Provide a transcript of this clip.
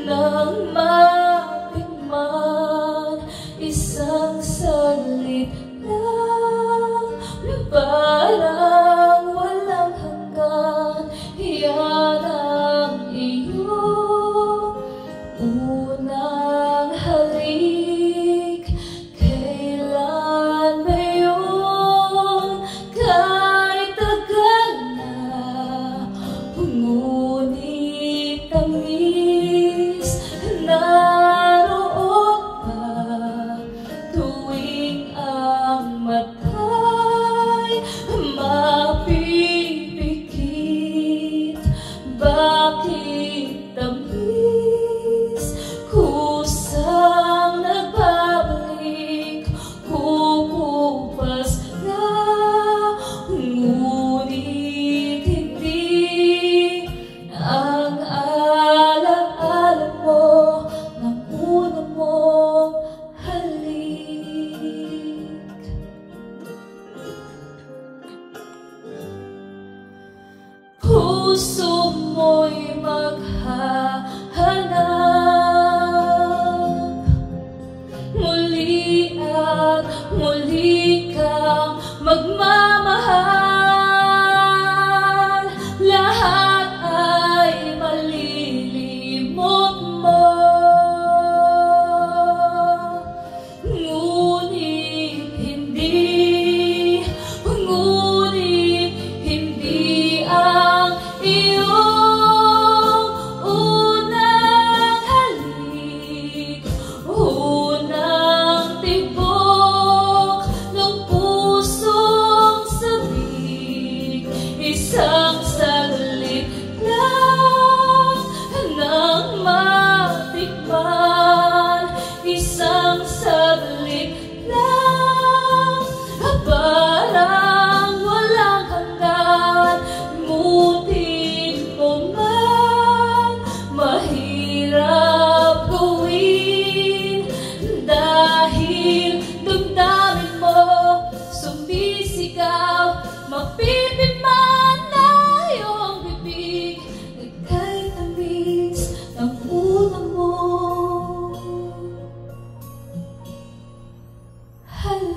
nang matikman, isang saglit lang, parang walang hanggan. Yan ang iyong unang halik. Kailan ba yun? Kahit tagal na, ngunit tamis naroon pa tuwing ang mata'y mapipikit. Bakit tamis kusang nagbabalik, kukupas na, ngunit hindi ang alaala mo ng una mong halik. Puso mo'y maghahanap, muli at muli kang magmamahal. Lahat ay malilimot mo, ngunit hindi ang iyong unang halik, unang tibok ng pusong sabik. Isang saglit lang nang matikman, isang saglit lang, parang walang hanggan. Mutin mo man, mahirap gawin, dahil damdamin mo sumisigaw, mapipigman na iyong bibig. Nagkay tamis ng unang mo halik.